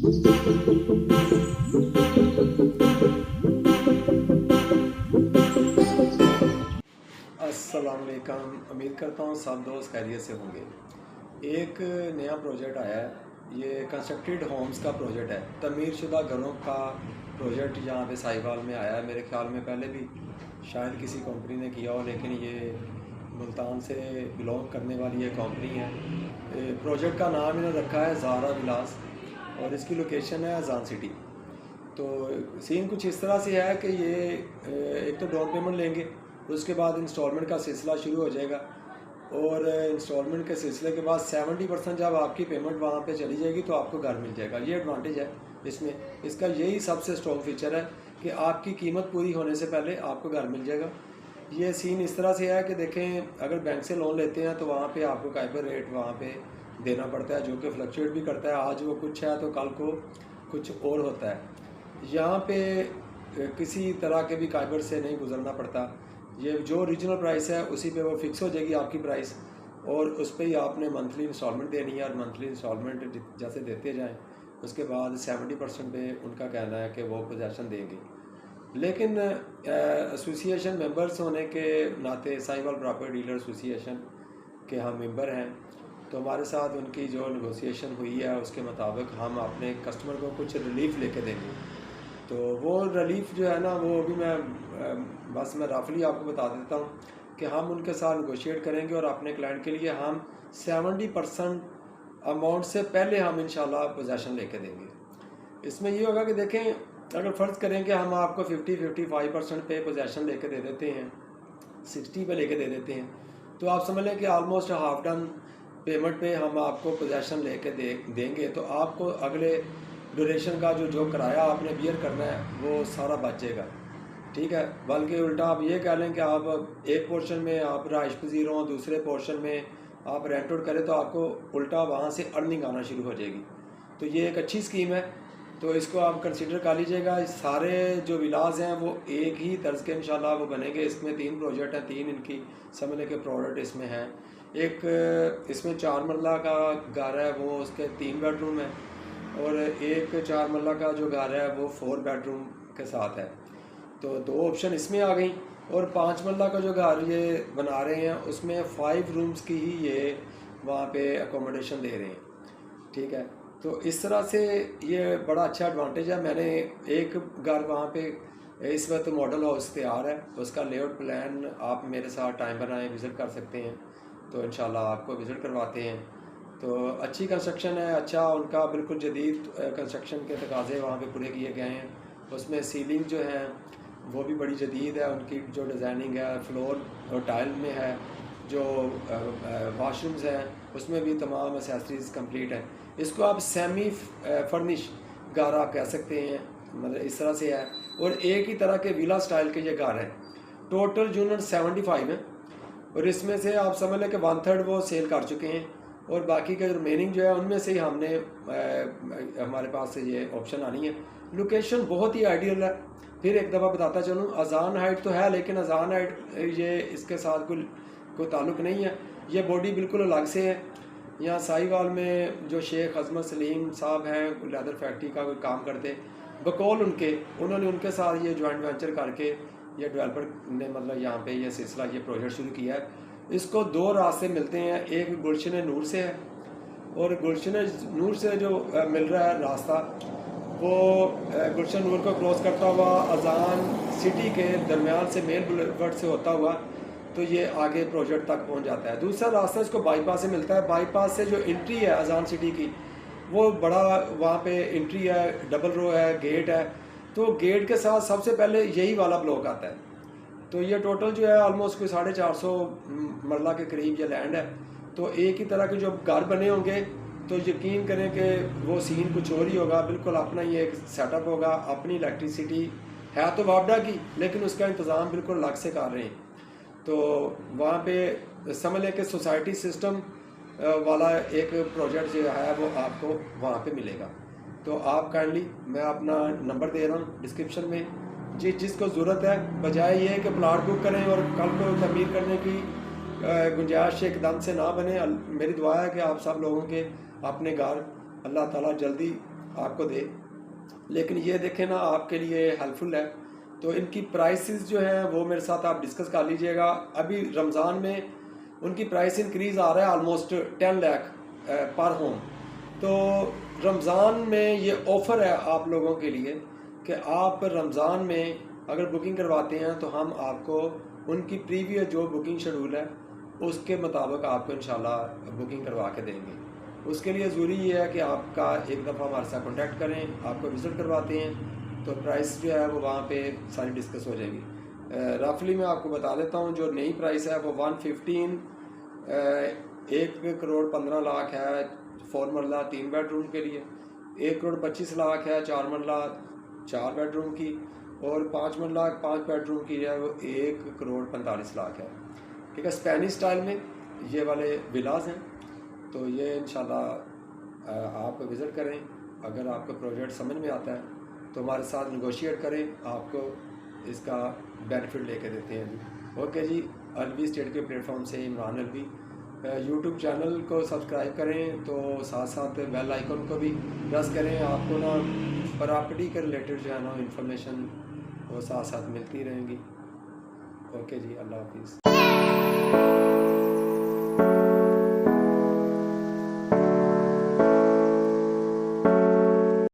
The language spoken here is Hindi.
अस्सलाम वालेकुम। उम्मीद करता हूँ सब दोस्त खैरियत से होंगे। एक नया प्रोजेक्ट आया है, ये कंस्ट्रक्टेड होम्स का प्रोजेक्ट है, तमीर शुदा घरों का प्रोजेक्ट यहाँ पे साहिवाल में आया है। मेरे ख्याल में पहले भी शायद किसी कंपनी ने किया हो, लेकिन ये मुल्तान से बिलोंग करने वाली ये कंपनी है। प्रोजेक्ट का नाम इन्होंने रखा है ज़ारा विलास और इसकी लोकेशन है अजान सिटी। तो सीन कुछ इस तरह से है कि ये एक तो डाउन पेमेंट लेंगे, उसके बाद इंस्टॉलमेंट का सिलसिला शुरू हो जाएगा और इंस्टॉलमेंट के सिलसिले के बाद 70% जब आपकी पेमेंट वहाँ पे चली जाएगी तो आपको घर मिल जाएगा। ये एडवांटेज है इसमें, इसका यही सबसे स्ट्रॉन्ग फीचर है कि आपकी कीमत पूरी होने से पहले आपको घर मिल जाएगा। ये सीन इस तरह से है कि देखें, अगर बैंक से लोन लेते हैं तो वहाँ पे आपको काइबर रेट वहाँ पे देना पड़ता है, जो कि फ्लक्चुएट भी करता है। आज वो कुछ है तो कल को कुछ और होता है। यहाँ पे किसी तरह के भी काइबर से नहीं गुजरना पड़ता। ये जो ओरिजिनल प्राइस है उसी पे वो फिक्स हो जाएगी आपकी प्राइस, और उस पर ही आपने मंथली इंस्टॉलमेंट देनी है। और मंथली इंस्टॉलमेंट जैसे देते जाएं, उसके बाद 70% पे उनका कहना है कि वो पोजेसन देंगे। लेकिन एसोसिएशन मेंबर्स होने के नाते, साहिवाल प्रॉपर्टी डीलर एसोसिएशन के हम मेंबर हैं, तो हमारे साथ उनकी जो नेगोशिएशन हुई है उसके मुताबिक हम अपने कस्टमर को कुछ रिलीफ लेके देंगे। तो वो रिलीफ जो है ना, वो अभी मैं रफली आपको बता देता हूँ कि हम उनके साथ नेगोशिएट करेंगे और अपने क्लाइंट के लिए हम 70% अमाउंट से पहले हम इंशाल्लाह पोजेसन लेके देंगे। इसमें ये होगा कि देखें, अगर फ़र्ज़ करें कि हम आपको 50-55% पे पोजेसन लेके दे देते हैं, 60 पे लेके दे देते हैं, तो आप समझ लें कि आलमोस्ट हाफ डन पेमेंट पे हम आपको पोजेसन लेके देंगे। तो आपको अगले ड्यूरेशन का जो किराया आपने बियर करना है वो सारा बच जाएगा, ठीक है। बल्कि उल्टा आप ये कह लें कि आप एक पोर्शन में आप रहाइश पजीर हों, दूसरे पोर्शन में आप रेंट आउट करें, तो आपको उल्टा वहाँ से अर्निंग आना शुरू हो जाएगी। तो ये एक अच्छी स्कीम है, तो इसको आप कंसिडर कर लीजिएगा। सारे जो विलास हैं वो एक ही तर्ज के इंशाल्लाह वो बनेंगे। इसमें 3 प्रोजेक्ट हैं, 3 इनकी समझने के प्रोडक्ट इसमें हैं। एक इसमें 4 मरला का घर है, वो उसके 3 बेडरूम है, और एक 4 मरला का जो घर है वो 4 बेडरूम के साथ है। तो 2 ऑप्शन इसमें आ गई। और 5 मरला का जो घर ये बना रहे हैं उसमें 5 रूम्स की ही ये वहाँ पे अकोमोडेशन दे रहे हैं, ठीक है। तो इस तरह से ये बड़ा अच्छा एडवांटेज है। मैंने एक घर वहाँ पे इस वक्त मॉडल हाउस तैयार है, उसका लेआउट प्लान आप मेरे साथ टाइम बनाएं, विज़िट कर सकते हैं, तो इंशाल्लाह आपको विज़िट करवाते हैं। तो अच्छी कंस्ट्रक्शन है, अच्छा उनका बिल्कुल जदीद कंस्ट्रक्शन के तकाज़े वहाँ पे पूरे किए गए हैं। उसमें सीलिंग जो है वो भी बड़ी जदीद है, उनकी जो डिज़ाइनिंग है फ्लोर और टाइल में है, जो वाशरूम्स हैं उसमें भी तमाम एसेसरीज़ कंप्लीट हैं। इसको आप सेमी फर्निश घर आप कह सकते हैं, मतलब इस तरह से है। और एक ही तरह के विला स्टाइल के ये घर हैं। टोटल यूनिट 75 हैं, और इसमें से आप समझ लें कि 1/3 वो सेल कर चुके हैं, और बाकी का रिमेनिंग जो है उनमें से ही हमने हमारे पास से ये ऑप्शन आनी है। लोकेशन बहुत ही आइडियल है। फिर एक दफ़ा बताता चलूँ, अजान हाइट तो है, लेकिन अजान हाइट ये इसके साथ कोई ताल्लुक़ नहीं है, ये बॉडी बिल्कुल अलग से है। यहाँ साहिवाल में जो शेख अजमत सलीम साहब हैं, लेदर फैक्ट्री का कोई काम करते, बकौल उन्होंने उनके साथ ये जॉइंट वेंचर करके ये डेवलपर ने मतलब यहाँ पे ये सिलसिला ये प्रोजेक्ट शुरू किया है। इसको 2 रास्ते मिलते हैं, एक गुलशन नूर से है, और गुलशन नूर से जो मिल रहा है रास्ता वो गुलशन नूर को क्रॉस करता हुआ अजान सिटी के दरमियान से मेन बुलेवार्ड से होता हुआ तो ये आगे प्रोजेक्ट तक पहुंच जाता है। दूसरा रास्ता इसको बाईपास से मिलता है। बाईपास से जो एंट्री है अजान सिटी की, वो बड़ा वहाँ पे एंट्री है, डबल रो है, गेट है। तो गेट के साथ सबसे पहले यही वाला ब्लॉक आता है। तो ये टोटल जो है ऑलमोस्ट कोई 450 मरला के करीब ये लैंड है। तो एक ही तरह के जो घर बने होंगे, तो यकीन करें कि वो सीन कुछ और ही होगा। बिल्कुल अपना ही एक सेटअप होगा, अपनी इलेक्ट्रिसिटी है तो वापडा की, लेकिन उसका इंतज़ाम बिल्कुल अलग से कर रहे हैं। तो वहाँ पे समझ लें कि सोसाइटी सिस्टम वाला एक प्रोजेक्ट जो है वो आपको वहाँ पे मिलेगा। तो आप काइंडली, मैं अपना नंबर दे रहा हूँ डिस्क्रिप्शन में, जिसको ज़रूरत है, बजाय ये कि प्लाट बुक करें और कल को तमीर करने की गुंजाइश एकदम से ना बने। मेरी दुआ है कि आप सब लोगों के अपने घर अल्लाह ताला जल्दी आपको दे, लेकिन ये देखें ना आपके लिए हेल्पफुल है। तो इनकी प्राइसेस जो हैं वो मेरे साथ आप डिस्कस कर लीजिएगा। अभी रमज़ान में उनकी प्राइस इंक्रीज़ आ रहा है ऑलमोस्ट 10 लाख पर होम। तो रमज़ान में ये ऑफ़र है आप लोगों के लिए कि आप रमज़ान में अगर बुकिंग करवाते हैं तो हम आपको उनकी प्रीवियस जो बुकिंग शेड्यूल है उसके मुताबिक आपको इंशाल्लाह बुकिंग करवा के देंगे। उसके लिए ज़रूरी ये है कि आपका एक दफ़ा हमारे साथ कॉन्टैक्ट करें, आपको विज़िट करवाते हैं तो प्राइस जो है वो वहाँ पे सारी डिस्कस हो जाएगी। रफली मैं आपको बता देता हूँ, जो नई प्राइस है वो 115 1,15,00,000 है 4 मरला 3 बेडरूम के लिए, 1,25,00,000 है 4 मरला 4 बेडरूम की, और 5 मरला 5 बेडरूम की है वो 1,45,00,000 है। ठीक है, स्पेनिश स्टाइल में ये वाले विलास हैं। तो ये इंशाल्लाह आप विज़िट करें। अगर आपको प्रोजेक्ट समझ में आता है तो हमारे साथ नेगोशिएट करें, आपको इसका बेनिफिट लेके देते हैं जी। ओके जी, अलवी स्टेट के प्लेटफॉर्म से इमरान अलवी। यूट्यूब चैनल को सब्सक्राइब करें, तो साथ साथ बेल आइकन को भी प्रेस करें। आपको ना प्रॉपर्टी के रिलेटेड जो है ना इंफॉर्मेशन वो साथ साथ मिलती रहेंगी। ओके जी, अल्लाह हाफिज़।